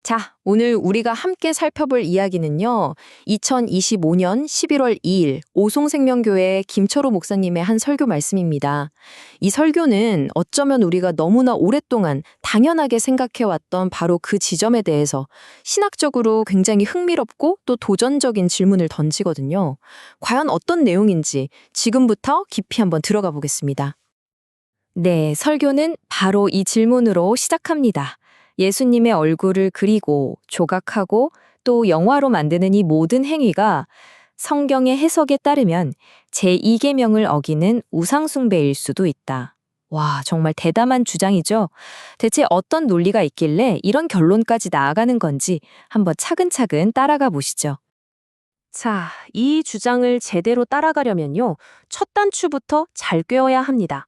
자, 오늘 우리가 함께 살펴볼 이야기는요. 2025년 11월 2일 오송생명교회 김철호 목사님의 한 설교 말씀입니다. 이 설교는 어쩌면 우리가 너무나 오랫동안 당연하게 생각해왔던 바로 그 지점에 대해서 신학적으로 굉장히 흥미롭고 또 도전적인 질문을 던지거든요. 과연 어떤 내용인지 지금부터 깊이 한번 들어가 보겠습니다. 네, 설교는 바로 이 질문으로 시작합니다. 예수님의 얼굴을 그리고 조각하고 또 영화로 만드는 이 모든 행위가 성경의 해석에 따르면 제2계명을 어기는 우상숭배일 수도 있다. 와, 정말 대담한 주장이죠. 대체 어떤 논리가 있길래 이런 결론까지 나아가는 건지 한번 차근차근 따라가 보시죠. 자, 이 주장을 제대로 따라가려면요. 첫 단추부터 잘 꿰어야 합니다.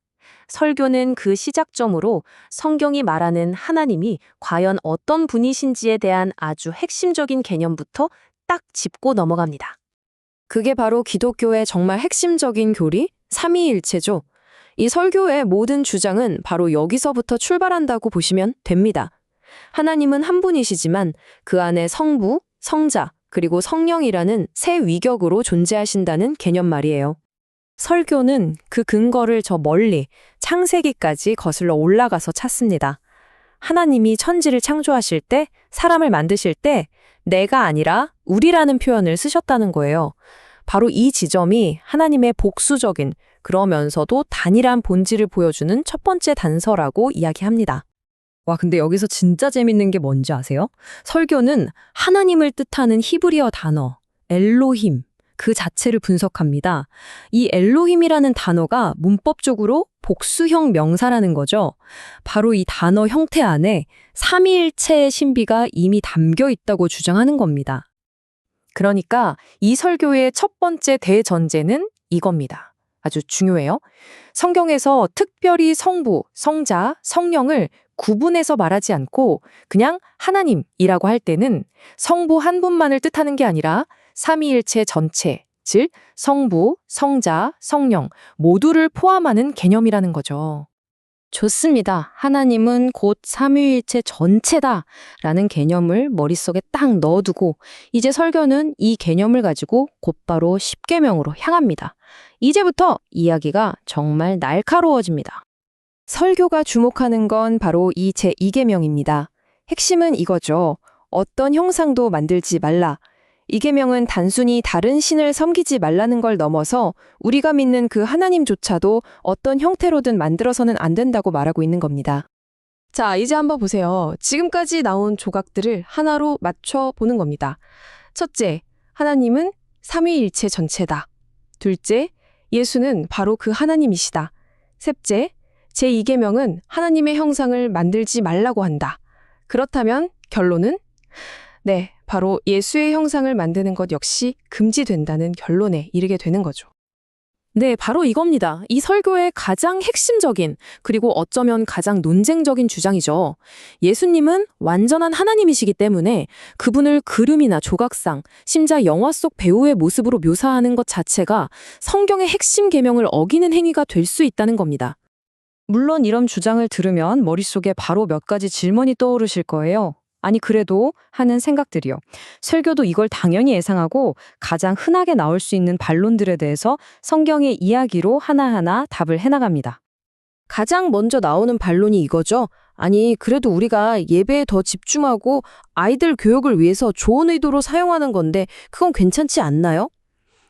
설교는 그 시작점으로 성경이 말하는 하나님이 과연 어떤 분이신지에 대한 아주 핵심적인 개념부터 딱 짚고 넘어갑니다. 그게 바로 기독교의 정말 핵심적인 교리, 삼위일체죠. 이 설교의 모든 주장은 바로 여기서부터 출발한다고 보시면 됩니다. 하나님은 한 분이시지만 그 안에 성부, 성자, 그리고 성령이라는 세 위격으로 존재하신다는 개념 말이에요. 설교는 그 근거를 저 멀리 창세기까지 거슬러 올라가서 찾습니다. 하나님이 천지를 창조하실 때, 사람을 만드실 때 내가 아니라 우리라는 표현을 쓰셨다는 거예요. 바로 이 지점이 하나님의 복수적인 그러면서도 단일한 본질을 보여주는 첫 번째 단서라고 이야기합니다. 와, 근데 여기서 진짜 재밌는 게 뭔지 아세요? 설교는 하나님을 뜻하는 히브리어 단어 엘로힘 그 자체를 분석합니다. 이 엘로힘이라는 단어가 문법적으로 복수형 명사라는 거죠. 바로 이 단어 형태 안에 삼위일체의 신비가 이미 담겨 있다고 주장하는 겁니다. 그러니까 이 설교의 첫 번째 대전제는 이겁니다. 아주 중요해요. 성경에서 특별히 성부, 성자, 성령을 구분해서 말하지 않고 그냥 하나님이라고 할 때는 성부 한 분만을 뜻하는 게 아니라 삼위일체 전체, 즉 성부, 성자, 성령 모두를 포함하는 개념이라는 거죠. 좋습니다. 하나님은 곧 삼위일체 전체다라는 개념을 머릿속에 딱 넣어두고 이제 설교는 이 개념을 가지고 곧바로 십계명으로 향합니다. 이제부터 이야기가 정말 날카로워집니다. 설교가 주목하는 건 바로 이 제2계명입니다. 핵심은 이거죠. 어떤 형상도 만들지 말라. 이 계명은 단순히 다른 신을 섬기지 말라는 걸 넘어서 우리가 믿는 그 하나님조차도 어떤 형태로든 만들어서는 안 된다고 말하고 있는 겁니다. 자, 이제 한번 보세요. 지금까지 나온 조각들을 하나로 맞춰 보는 겁니다. 첫째, 하나님은 삼위일체 전체다. 둘째, 예수는 바로 그 하나님이시다. 셋째, 제2계명은 하나님의 형상을 만들지 말라고 한다. 그렇다면 결론은? 네, 바로 예수의 형상을 만드는 것 역시 금지된다는 결론에 이르게 되는 거죠. 네, 바로 이겁니다. 이 설교의 가장 핵심적인 그리고 어쩌면 가장 논쟁적인 주장이죠. 예수님은 완전한 하나님이시기 때문에 그분을 그림이나 조각상, 심지어 영화 속 배우의 모습으로 묘사하는 것 자체가 성경의 핵심 계명을 어기는 행위가 될 수 있다는 겁니다. 물론 이런 주장을 들으면 머릿속에 바로 몇 가지 질문이 떠오르실 거예요. 아니 그래도 하는 생각들이요. 설교도 이걸 당연히 예상하고 가장 흔하게 나올 수 있는 반론들에 대해서 성경의 이야기로 하나하나 답을 해나갑니다. 가장 먼저 나오는 반론이 이거죠. 아니 그래도 우리가 예배에 더 집중하고 아이들 교육을 위해서 좋은 의도로 사용하는 건데 그건 괜찮지 않나요?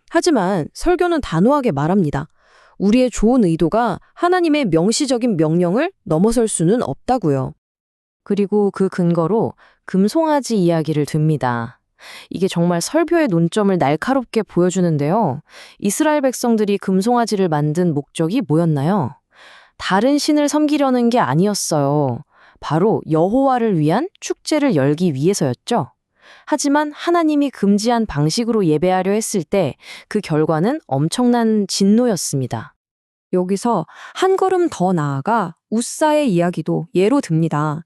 하지만 설교는 단호하게 말합니다. 우리의 좋은 의도가 하나님의 명시적인 명령을 넘어설 수는 없다고요. 그리고 그 근거로 금송아지 이야기를 듭니다. 이게 정말 설교의 논점을 날카롭게 보여주는데요. 이스라엘 백성들이 금송아지를 만든 목적이 뭐였나요? 다른 신을 섬기려는 게 아니었어요. 바로 여호와를 위한 축제를 열기 위해서였죠. 하지만 하나님이 금지한 방식으로 예배하려 했을 때 그 결과는 엄청난 진노였습니다. 여기서 한 걸음 더 나아가 웃사의 이야기도 예로 듭니다.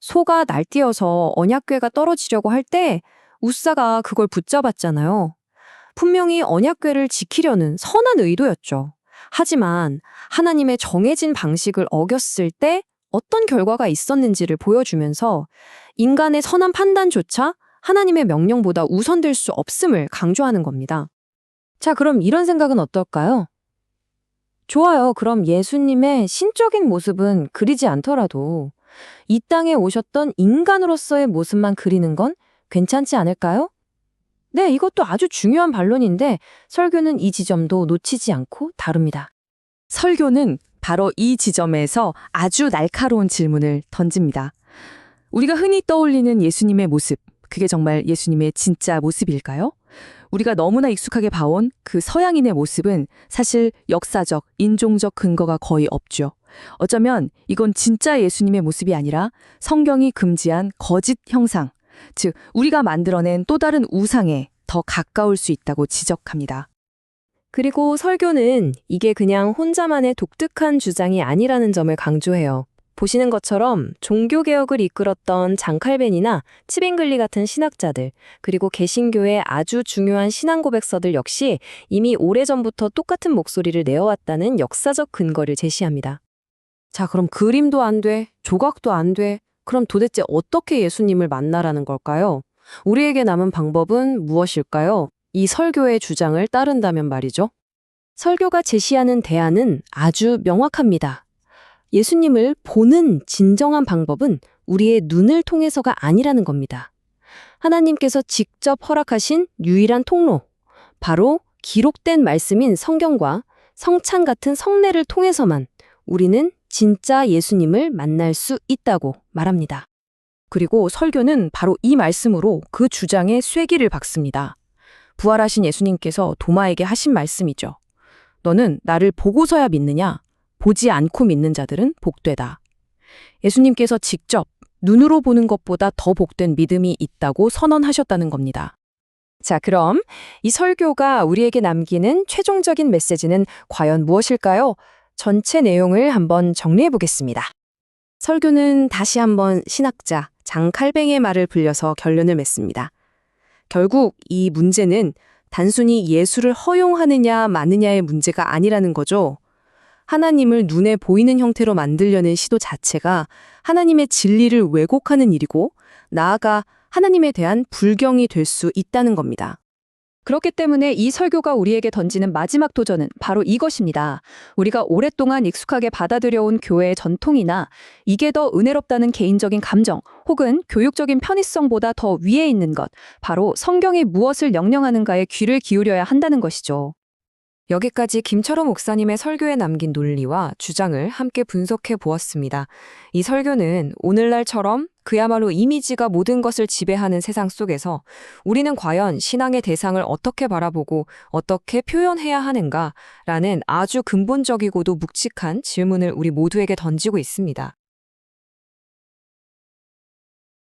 소가 날뛰어서 언약궤가 떨어지려고 할 때 웃사가 그걸 붙잡았잖아요. 분명히 언약궤를 지키려는 선한 의도였죠. 하지만 하나님의 정해진 방식을 어겼을 때 어떤 결과가 있었는지를 보여주면서 인간의 선한 판단조차 하나님의 명령보다 우선될 수 없음을 강조하는 겁니다. 자, 그럼 이런 생각은 어떨까요? 좋아요. 그럼 예수님의 신적인 모습은 그리지 않더라도 이 땅에 오셨던 인간으로서의 모습만 그리는 건 괜찮지 않을까요? 네, 이것도 아주 중요한 반론인데 설교는 이 지점도 놓치지 않고 다룹니다. 설교는 바로 이 지점에서 아주 날카로운 질문을 던집니다. 우리가 흔히 떠올리는 예수님의 모습, 그게 정말 예수님의 진짜 모습일까요? 우리가 너무나 익숙하게 봐온 그 서양인의 모습은 사실 역사적, 인종적 근거가 거의 없죠. 어쩌면 이건 진짜 예수님의 모습이 아니라 성경이 금지한 거짓 형상, 즉 우리가 만들어낸 또 다른 우상에 더 가까울 수 있다고 지적합니다. 그리고 설교는 이게 그냥 혼자만의 독특한 주장이 아니라는 점을 강조해요. 보시는 것처럼 종교개혁을 이끌었던 장칼벤이나 치빙글리 같은 신학자들, 그리고 개신교의 아주 중요한 신앙 고백서들 역시 이미 오래전부터 똑같은 목소리를 내어왔다는 역사적 근거를 제시합니다. 자, 그럼 그림도 안 돼, 조각도 안 돼. 그럼 도대체 어떻게 예수님을 만나라는 걸까요? 우리에게 남은 방법은 무엇일까요? 이 설교의 주장을 따른다면 말이죠. 설교가 제시하는 대안은 아주 명확합니다. 예수님을 보는 진정한 방법은 우리의 눈을 통해서가 아니라는 겁니다. 하나님께서 직접 허락하신 유일한 통로, 바로 기록된 말씀인 성경과 성찬 같은 성례를 통해서만 우리는 진짜 예수님을 만날 수 있다고 말합니다. 그리고 설교는 바로 이 말씀으로 그 주장에 쐐기를 박습니다. 부활하신 예수님께서 도마에게 하신 말씀이죠. 너는 나를 보고서야 믿느냐? 보지 않고 믿는 자들은 복되다. 예수님께서 직접 눈으로 보는 것보다 더 복된 믿음이 있다고 선언하셨다는 겁니다. 자, 그럼 이 설교가 우리에게 남기는 최종적인 메시지는 과연 무엇일까요? 전체 내용을 한번 정리해 보겠습니다. 설교는 다시 한번 신학자 장칼뱅의 말을 빌려서 결론을 맺습니다. 결국 이 문제는 단순히 예수를 허용하느냐 마느냐의 문제가 아니라는 거죠. 하나님을 눈에 보이는 형태로 만들려는 시도 자체가 하나님의 진리를 왜곡하는 일이고 나아가 하나님에 대한 불경이 될 수 있다는 겁니다. 그렇기 때문에 이 설교가 우리에게 던지는 마지막 도전은 바로 이것입니다. 우리가 오랫동안 익숙하게 받아들여온 교회의 전통이나 이게 더 은혜롭다는 개인적인 감정 혹은 교육적인 편의성보다 더 위에 있는 것, 바로 성경이 무엇을 명령하는가에 귀를 기울여야 한다는 것이죠. 여기까지 김철호 목사님의 설교에 남긴 논리와 주장을 함께 분석해 보았습니다. 이 설교는 오늘날처럼 그야말로 이미지가 모든 것을 지배하는 세상 속에서 우리는 과연 신앙의 대상을 어떻게 바라보고 어떻게 표현해야 하는가라는 아주 근본적이고도 묵직한 질문을 우리 모두에게 던지고 있습니다.